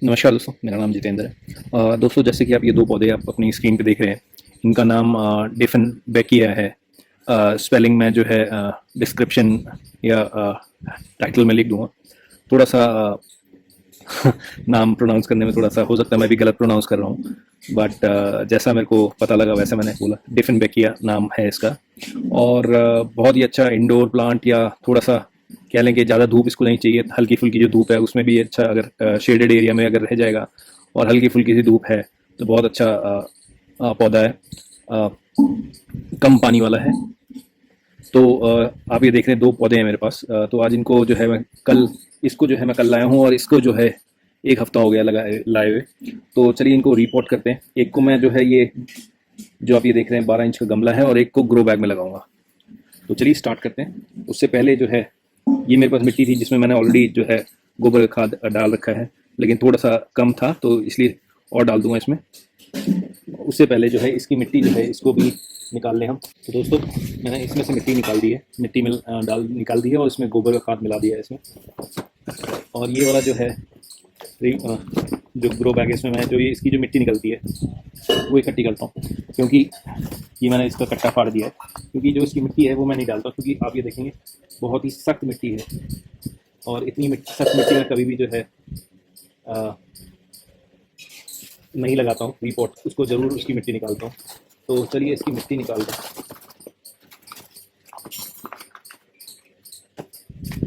नमस्कार दोस्तों, मेरा नाम जितेंद्र है। दोस्तों, जैसे कि आप ये दो पौधे आप अपनी स्क्रीन पे देख रहे हैं, इनका नाम डिफन बेकिया है। स्पेलिंग में जो है डिस्क्रिप्शन या टाइटल में लिख दूंगा। थोड़ा सा नाम प्रोनाउंस करने में थोड़ा सा हो सकता है मैं भी गलत प्रोनाउंस कर रहा हूँ, बट जैसा मेरे को पता लगा वैसा मैंने बोला। डिफन बेकिया नाम है इसका। और बहुत ही अच्छा इंडोर प्लांट, या थोड़ा सा कह लें कि ज़्यादा धूप इसको नहीं चाहिए, हल्की फुल्की जो धूप है उसमें भी अच्छा, अगर शेडेड एरिया में अगर रह जाएगा और हल्की फुल्की सी धूप है तो बहुत अच्छा पौधा है। अ, कम पानी वाला है। तो आप ये देख रहे हैं दो पौधे हैं मेरे पास। तो आज इनको जो है मैं कल इसको जो है मैं कल लाया हूँ, और इसको जो है एक हफ्ता हो गया लगा लाए हुए। तो चलिए इनको रिपोर्ट करते हैं। एक को मैं जो है ये जो आप ये देख रहे हैं 12 इंच का गमला है, और एक को ग्रो बैग में लगाऊंगा। तो चलिए स्टार्ट करते हैं। उससे पहले जो है ये मेरे पास मिट्टी थी जिसमें मैंने ऑलरेडी जो है गोबर खाद डाल रखा है, लेकिन थोड़ा सा कम था तो इसलिए और डाल दूंगा इसमें। उससे पहले जो है इसकी मिट्टी जो है इसको भी निकाल लें हम। तो दोस्तों, मैंने इसमें से मिट्टी निकाल दी है, मिट्टी में डाल निकाल दी है, और इसमें गोबर का खाद मिला दिया है इसमें। और ये वाला जो है जो ग्रो बैग है, इसमें मैं जो ये इसकी जो मिट्टी निकलती है वो इकट्ठी करता हूँ, क्योंकि ये मैंने इसका कट्टा फाड़ दिया है। क्योंकि जो इसकी मिट्टी है वो मैं नहीं डालता, क्योंकि आप ये देखेंगे बहुत ही सख्त मिट्टी है, और इतनी सख्त मिट्टी में कभी भी जो है आ, नहीं लगाता हूँ रिपोर्ट, उसको ज़रूर उसकी मिट्टी निकालता हूँ। तो चलिए इसकी मिट्टी निकालते हैं।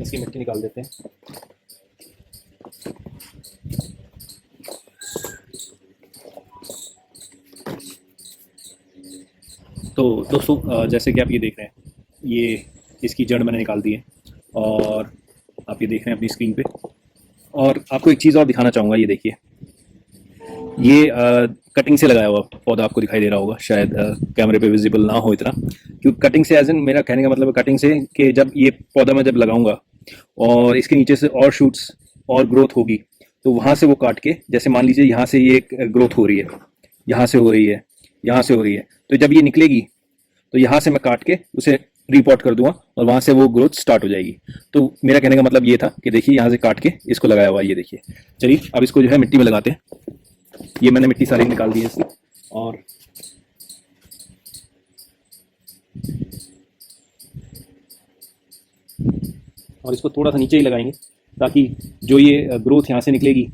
इसकी मिट्टी निकाल देते हैं। तो दोस्तों, जैसे कि आप ये देख रहे हैं, ये इसकी जड़ मैंने निकाल दी है, और आप ये देख रहे हैं अपनी स्क्रीन पे। और आपको एक चीज़ और दिखाना चाहूँगा। ये देखिए, ये कटिंग से लगाया हुआ पौधा आपको दिखाई दे रहा होगा शायद, कैमरे पे विजिबल ना हो इतना। क्योंकि कटिंग से एज इन मेरा कहने का मतलब है कटिंग से कि जब ये पौधा मैं जब लगाऊंगा और इसके नीचे से और शूट्स और ग्रोथ होगी, तो वहाँ से वो काट के, जैसे मान लीजिए यहाँ से ये ग्रोथ हो रही है, यहाँ से हो रही है, यहाँ से हो रही है, तो जब ये निकलेगी तो यहाँ से मैं काट के उसे रिपोर्ट कर दूंगा, और वहाँ से वो ग्रोथ स्टार्ट हो जाएगी। तो मेरा कहने का मतलब ये था कि देखिए यहाँ से काट के इसको लगाया हुआ है, ये देखिए। चलिए अब इसको जो है मिट्टी में लगाते हैं। ये मैंने मिट्टी सारी निकाल दी है इसकी, और इसको थोड़ा सा नीचे ही लगाएंगे, ताकि जो ये ग्रोथ यहाँ से निकलेगी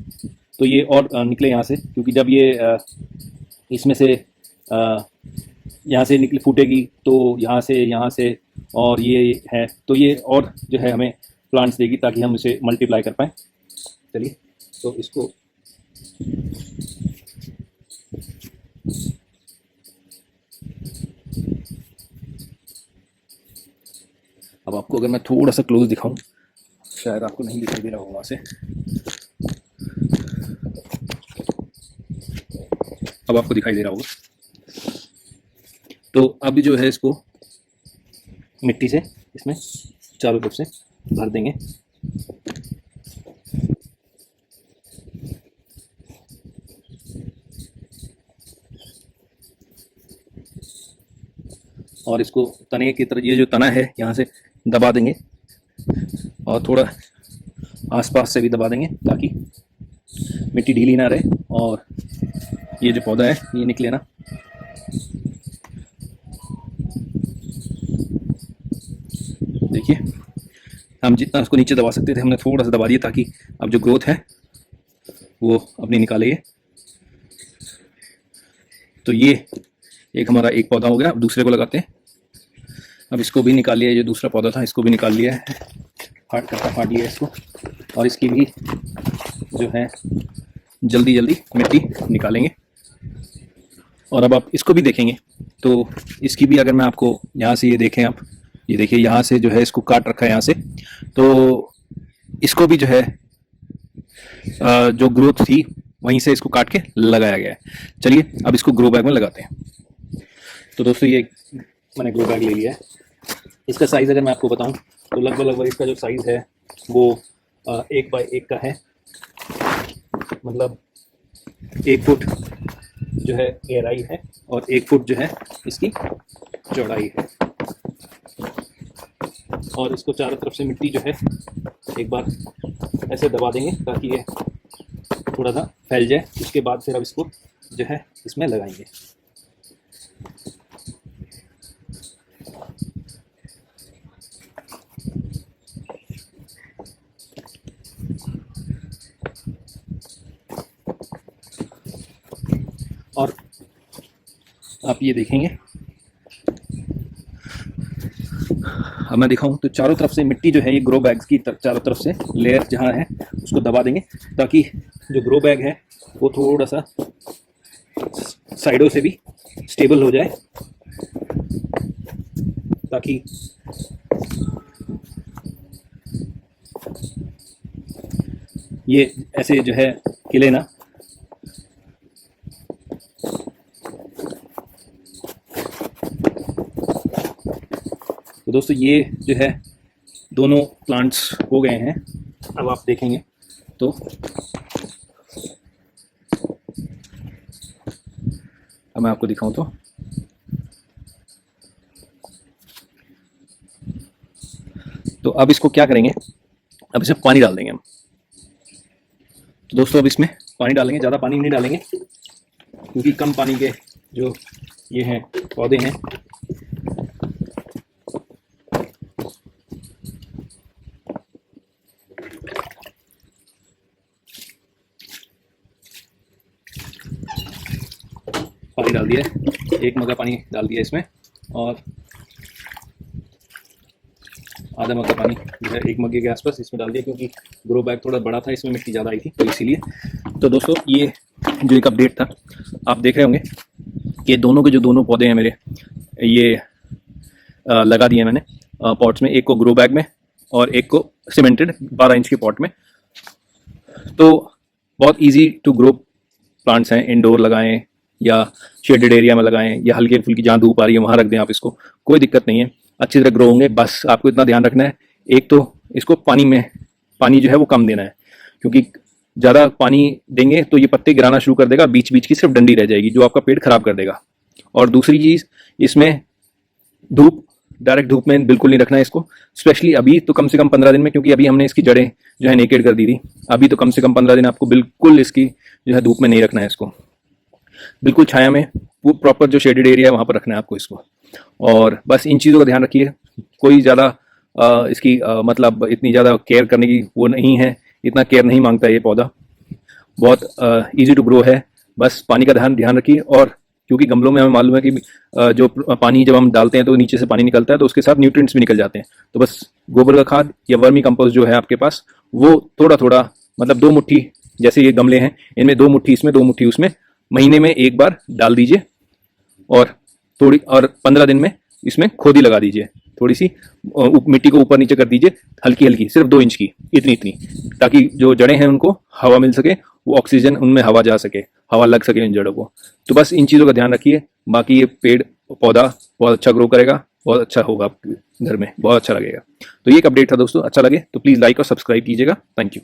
तो ये और निकले यहाँ से। क्योंकि जब ये इसमें से यहाँ से निकल फूटेगी तो यहाँ से और ये है, तो ये और जो है हमें प्लांट्स देगी, ताकि हम इसे मल्टीप्लाई कर पाएँ। चलिए तो इसको अब आपको अगर मैं थोड़ा सा क्लोज दिखाऊं, शायद आपको नहीं दिखाई दे रहा होगा वहाँ से। अब आपको दिखाई दे रहा होगा। तो अब जो है इसको मिट्टी से इसमें चारों तरफ से भर देंगे। और इसको तने की तरह, ये जो तना है यहाँ से दबा देंगे, और थोड़ा आसपास से भी दबा देंगे, ताकि मिट्टी ढीली ना रहे और ये जो पौधा है ये निकले ना। देखिए, हम जितना उसको नीचे दबा सकते थे हमने थोड़ा सा दबा दिया, ताकि अब जो ग्रोथ है वो अपनी निकालेगी। तो ये एक हमारा एक पौधा हो गया। अब दूसरे को लगाते हैं। अब इसको भी निकाल लिया, जो दूसरा पौधा था इसको भी निकाल लिया है, फाट लिया इसको, और इसकी भी जो है जल्दी जल्दी मिट्टी निकालेंगे। और अब आप इसको भी देखेंगे तो इसकी भी, अगर मैं आपको यहाँ से ये देखें, आप ये देखिए यहाँ से जो है इसको काट रखा है यहाँ से, तो इसको भी जो है जो ग्रोथ थी वहीं से इसको काट के लगाया गया है। चलिए अब इसको ग्रो बैग में लगाते हैं। तो दोस्तों, ये मैंने ग्रो बैग ले लिया है। इसका साइज़ अगर मैं आपको बताऊं तो लगभग इसका जो साइज़ है वो 1x1 का है। मतलब 1 फुट जो है गहराई है, और 1 फुट जो है इसकी चौड़ाई है। और इसको चारों तरफ से मिट्टी जो है एक बार ऐसे दबा देंगे, ताकि ये थोड़ा सा फैल जाए, उसके बाद फिर अब इसको जो है इसमें लगाएंगे। और आप ये देखेंगे, अब मैं दिखाऊं तो चारों तरफ से मिट्टी जो है ये ग्रो बैग्स की चारों तरफ से लेयर जहाँ है उसको दबा देंगे, ताकि जो ग्रो बैग है वो थोड़ा सा साइडों से भी स्टेबल हो जाए, ताकि ये ऐसे जो है हिले ना। तो दोस्तों ये जो है दोनों प्लांट्स हो गए हैं। अब आप देखेंगे तो अब मैं आपको दिखाऊं तो अब इसको क्या करेंगे, अब इसमें पानी डाल देंगे हम। तो दोस्तों अब इसमें पानी डालेंगे, ज़्यादा पानी नहीं डालेंगे क्योंकि कम पानी के जो ये हैं पौधे हैं। पानी डाल दिया, 1 मग्गा पानी डाल दिया इसमें, और आधा मग्गा पानी जो है 1 मग्गे के आसपास इसमें डाल दिया, क्योंकि ग्रो बैग थोड़ा बड़ा था, इसमें मिट्टी ज़्यादा आई थी तो इसीलिए। तो दोस्तों ये जो एक अपडेट था, आप देख रहे होंगे कि दोनों के जो दोनों पौधे हैं मेरे, ये लगा दिए मैंने पॉट्स में, एक को ग्रो बैग में और एक को सीमेंटेड 12 इंच के पॉट में। तो बहुत ईजी टू ग्रो प्लांट्स हैं, इंडोर लगाएं या शेडेड एरिया में लगाएं या हल्की फुल्की जहाँ धूप आ रही है वहाँ रख दें आप इसको, कोई दिक्कत नहीं है, अच्छी तरह ग्रो होंगे। बस आपको इतना ध्यान रखना है, एक तो इसको पानी जो है वो कम देना है, क्योंकि ज़्यादा पानी देंगे तो ये पत्ते गिराना शुरू कर देगा, बीच बीच की सिर्फ डंडी रह जाएगी जो आपका पेड़ खराब कर देगा। और दूसरी चीज़, इसमें डायरेक्ट धूप में बिल्कुल नहीं रखना है इसको, स्पेशली अभी तो कम से कम 15 दिन में, क्योंकि अभी हमने इसकी जड़ें जो है नेकेड कर दी थी। अभी तो कम से कम 15 दिन आपको बिल्कुल इसकी जो है धूप में नहीं रखना है इसको, बिल्कुल छाया में, वो प्रॉपर जो शेडेड एरिया है वहाँ पर रखना है आपको इसको। और बस इन चीज़ों का ध्यान रखिए, कोई ज़्यादा इसकी मतलब इतनी ज़्यादा केयर करने की वो नहीं है, इतना केयर नहीं मांगता ये पौधा, बहुत इजी टू ग्रो है। बस पानी का ध्यान रखिए, और क्योंकि गमलों में हमें मालूम है कि जो पानी जब हम डालते हैं तो नीचे से पानी निकलता है, तो उसके साथ न्यूट्रिएंट्स भी निकल जाते हैं। तो बस गोबर का खाद या वर्मी कंपोस्ट जो है आपके पास, वो थोड़ा थोड़ा मतलब 2 मुट्ठी, जैसे ये गमले हैं इनमें 2 मुट्ठी इसमें 2 मुट्ठी उसमें, महीने में 1 बार डाल दीजिए, और 15 दिन में इसमें खोदी लगा दीजिए, थोड़ी सी मिट्टी को ऊपर नीचे कर दीजिए, हल्की हल्की, सिर्फ 2 इंच की, इतनी, ताकि जो जड़ें हैं उनको हवा मिल सके, वो ऑक्सीजन उनमें हवा जा सके, हवा लग सके इन जड़ों को। तो बस इन चीज़ों का ध्यान रखिए, बाकी ये पेड़ पौधा बहुत अच्छा ग्रो करेगा, बहुत अच्छा होगा, आपके घर में बहुत अच्छा लगेगा। तो ये एक अपडेट था दोस्तों, अच्छा लगे तो प्लीज़ लाइक और सब्सक्राइब कीजिएगा। Thank you.